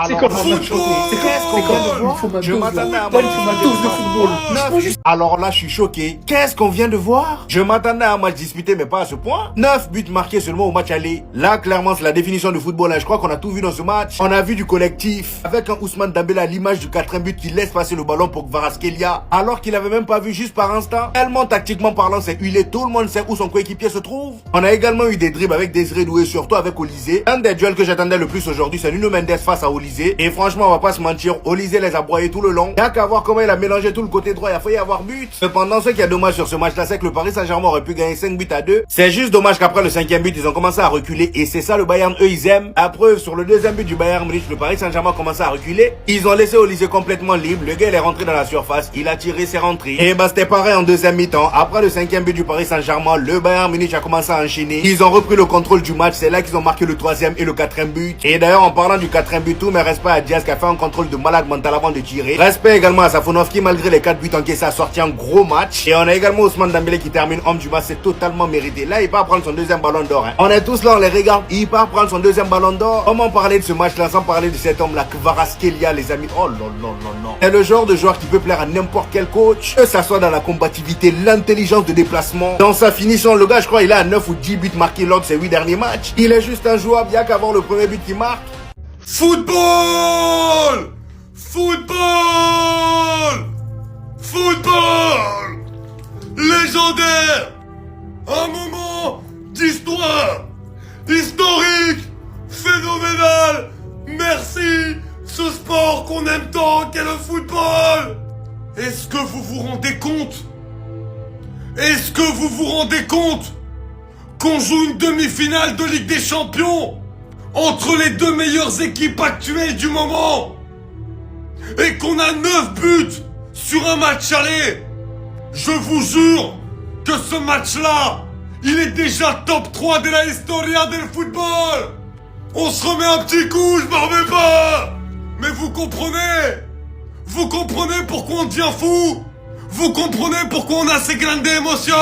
C'est Alors, comme là, football. qu'est-ce qu'on vient de voir? Je m'attendais à un match de football. Alors là, je suis choqué. Qu'est-ce qu'on vient de voir? Je m'attendais à un match disputé, mais pas à ce point. 9 buts marqués seulement au match aller. Là, clairement, c'est la définition de football. Je crois qu'on a tout vu dans ce match. On a vu du collectif. Avec un Ousmane Dembélé à l'image du 4e but qui laisse passer le ballon pour Kvaratskhelia. Alors qu'il avait même pas vu juste par instant. Tellement tactiquement parlant, c'est huilé. Tout le monde sait où son coéquipier se trouve. On a également eu des dribbles avec Désiré Doué, surtout avec Olysée. Un des duels que j'attendais le plus aujourd'hui, c'est Nuno Mendes face à Olysée. Et franchement, on va pas se mentir, Olysée les a broyés tout le long. Y'a qu'à voir comment il a mélangé tout le côté droit, il a failli avoir but. Cependant, ce qui est dommage sur ce match-là, c'est que le Paris Saint-Germain aurait pu gagner 5 buts à 2. C'est juste dommage qu'après le 5e but, ils ont commencé à reculer. Et c'est ça le Bayern, eux, ils aiment. À preuve, sur le 2e but du Bayern Munich, le Paris Saint-Germain a commencé à reculer. Ils ont laissé Olysée complètement libre. Le gars, il est rentré dans la surface. Il a tiré, c'est rentré. Et bah, c'était pareil en 2e mi-temps. Après le 5e but du Paris Saint-Germain, le Bayern Munich a commencé à enchaîner. Ils ont repris le contrôle du match. C'est là qu'ils ont marqué le 3e et le 4e but. Et d'ailleurs, en parlant du 4e but, tout mais respect à Diaz qui a fait un contrôle de malade mental avant de tirer. Respect également à Safonov qui, malgré les 4 buts encaissés, a sorti un gros match. Et on a également Ousmane Dembélé qui termine homme du match. C'est totalement mérité. Là, il part prendre son 2e ballon d'or. On est tous là, on les regarde. Il part prendre son 2e ballon d'or. Comment parler de ce match-là sans parler de cet homme-là, Kvaratskhelia, les amis? Oh non, non, non, non. C'est le genre de joueur qui peut plaire à n'importe quel coach. Que ça soit dans la combativité, l'intelligence de déplacement. Dans sa finition, le gars, je crois, il a 9 ou 10 buts marqués lors de ses 8 derniers matchs. Il est juste injouable. Il n'y a qu'à voir le premier but qu'il marque. Football! Football! Football! Légendaire! Un moment d'histoire! Historique! Phénoménal! Merci! Ce sport qu'on aime tant qu'est le football! Est-ce que vous vous rendez compte? Est-ce que vous vous rendez compte qu'on joue une demi-finale de Ligue des Champions entre les deux meilleures équipes actuelles du moment et qu'on a 9 buts sur un match aller? Je vous jure que ce match-là, il est déjà top 3 de la historia del football. On se remet un petit coup, je m'en remets pas. Mais vous comprenez? Vous comprenez pourquoi on devient fou? Vous comprenez pourquoi on a ces grandes émotions,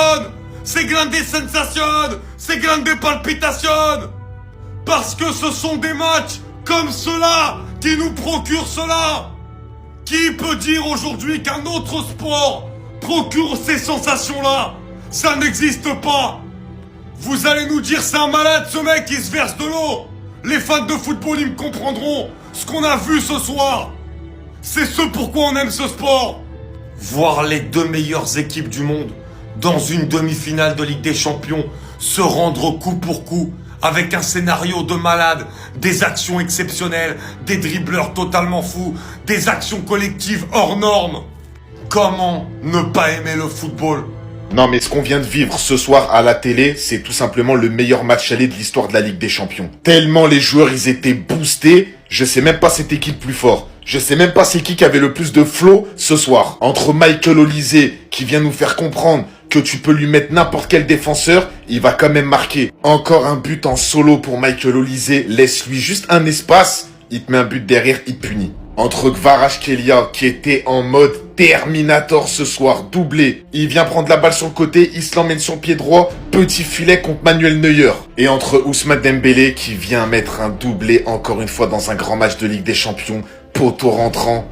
ces grandes sensations, ces grandes palpitations? Parce que ce sont des matchs comme cela qui nous procurent cela. Qui peut dire aujourd'hui qu'un autre sport procure ces sensations-là? Ça n'existe pas. Vous allez nous dire c'est un malade ce mec qui se verse de l'eau. Les fans de football, ils me comprendront. Ce qu'on a vu ce soir, c'est ce pourquoi on aime ce sport. Voir les deux meilleures équipes du monde dans une demi-finale de Ligue des Champions se rendre coup pour coup avec un scénario de malade, des actions exceptionnelles, des dribbleurs totalement fous, des actions collectives hors normes. Comment ne pas aimer le football? Non mais ce qu'on vient de vivre ce soir à la télé, c'est tout simplement le meilleur match aller de l'histoire de la Ligue des Champions. Tellement les joueurs ils étaient boostés, je sais même pas c'était qui le plus fort. Je sais même pas c'est qui avait le plus de flow ce soir. Entre Michael Olysée qui vient nous faire comprendre que tu peux lui mettre n'importe quel défenseur, il va quand même marquer. Encore un but en solo pour Michael Olysée, laisse-lui juste un espace, il te met un but derrière, il te punit. Entre Kvaratskhelia qui était en mode Terminator ce soir, doublé. Il vient prendre la balle sur le côté, il se l'emmène sur le pied droit, petit filet contre Manuel Neuer. Et entre Ousmane Dembélé qui vient mettre un doublé encore une fois dans un grand match de Ligue des Champions, poteau rentrant.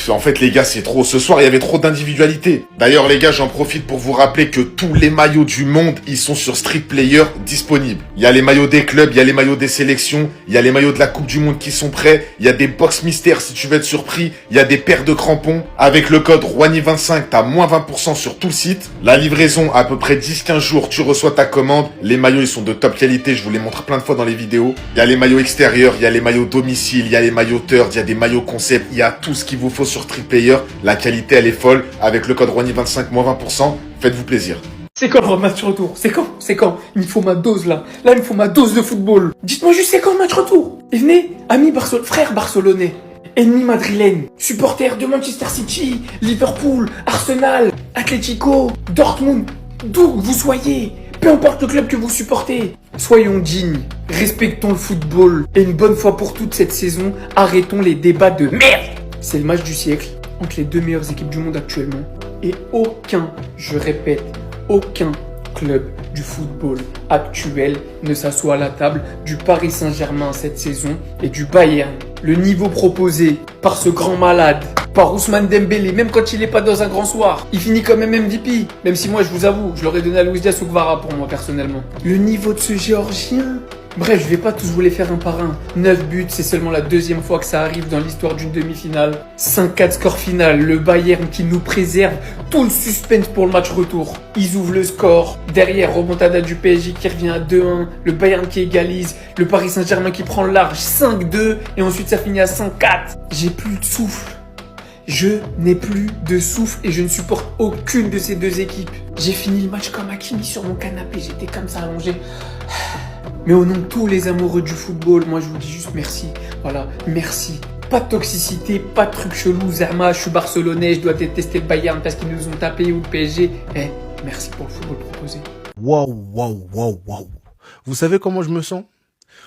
En fait les gars c'est trop, ce soir il y avait trop d'individualité. D'ailleurs les gars j'en profite pour vous rappeler que tous les maillots du monde ils sont sur Street Player disponibles. Il y a les maillots des clubs, il y a les maillots des sélections, il y a les maillots de la Coupe du Monde qui sont prêts, il y a des box mystères si tu veux être surpris, il y a des paires de crampons. Avec le code Rouhani25 t'as moins 20% sur tout le site. La livraison à peu près 10-15 jours tu reçois ta commande. Les maillots ils sont de top qualité, je vous les montre plein de fois dans les vidéos. Il y a les maillots extérieurs, il y a les maillots domicile, il y a les maillots third, il y a des maillots concept, il y a tout ce qu'il vous faut sur Street Player. La qualité elle est folle. Avec le code Rouhani25 moins 20%, faites-vous plaisir. C'est quand le match retour? C'est quand? Il me faut ma dose là. Là, il me faut ma dose de football. Dites-moi juste c'est quand le match retour? Et venez, amis frères barcelonais, ennemis madrilènes, supporters de Manchester City, Liverpool, Arsenal, Atlético, Dortmund, d'où que vous soyez, peu importe le club que vous supportez. Soyons dignes, respectons le football et une bonne fois pour toutes cette saison, arrêtons les débats de merde. C'est le match du siècle entre les deux meilleures équipes du monde actuellement. Et aucun, je répète, aucun club du football actuel ne s'assoit à la table du Paris Saint-Germain cette saison et du Bayern. le niveau proposé par ce grand malade, par Ousmane Dembélé, même quand il n'est pas dans un grand soir, il finit quand même MVP. Même si moi, je vous avoue, je l'aurais donné à Luis Diaz ou Kvara pour moi, personnellement. Le niveau de ce Géorgien... Bref, je vais pas tous vous les faire un par un. 9 buts, c'est seulement la deuxième fois que ça arrive dans l'histoire d'une demi-finale. 5-4 score final, le Bayern qui nous préserve tout le suspense pour le match retour. Ils ouvrent le score. Derrière, remontada du PSG qui revient à 2-1. Le Bayern qui égalise. Le Paris Saint-Germain qui prend le large 5-2. Et ensuite, ça finit à 5-4. J'ai plus de souffle. Je n'ai plus de souffle et je ne supporte aucune de ces deux équipes. J'ai fini le match comme Hakimi sur mon canapé. J'étais comme ça allongé. Mais au nom de tous les amoureux du football, moi je vous dis juste merci. Voilà, merci. Pas de toxicité, pas de trucs chelous. Zerma, je suis barcelonais, je dois détester le Bayern parce qu'ils nous ont tapé ou le PSG. Merci pour le football proposé. Waouh. Vous savez comment je me sens?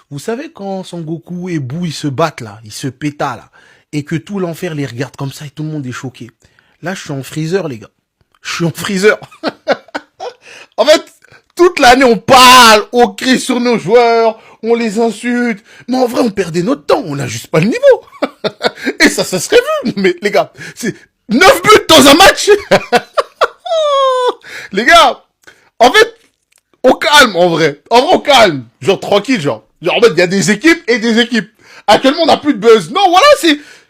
Vous savez quand Son Goku et Boo ils se battent là, ils se pétallent là, et que tout l'enfer les regarde comme ça et tout le monde est choqué. Là je suis en freezer les gars. Je suis en freezer. En fait, toute l'année, on parle, on crie sur nos joueurs, on les insulte. Mais en vrai, on perdait notre temps. On n'a juste pas le niveau. Et ça serait vu. Mais les gars, c'est 9 buts dans un match. Les gars, en fait, au calme, en vrai. En vrai, au calme. Genre, tranquille, genre. Genre, en fait, il y a des équipes et des équipes. Actuellement, on n'a plus de buzz. Non, voilà,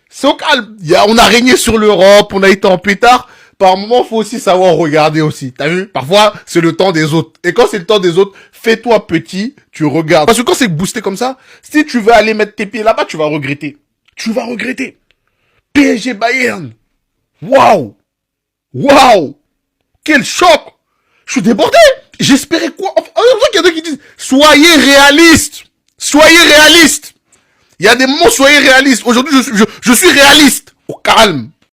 c'est au calme. On a régné sur l'Europe, on a été en pétard. Par moment, faut aussi savoir regarder aussi. T'as vu? Parfois, c'est le temps des autres. Et quand c'est le temps des autres, fais-toi petit, tu regardes. Parce que quand c'est boosté comme ça, si tu veux aller mettre tes pieds là-bas, tu vas regretter. Tu vas regretter. PSG Bayern. Waouh! Quel choc! Je suis débordé! J'espérais quoi? Enfin, il y a d'autres qui disent, soyez réalistes! Il y a des moments, soyez réalistes. Aujourd'hui, je suis réaliste. Au calme.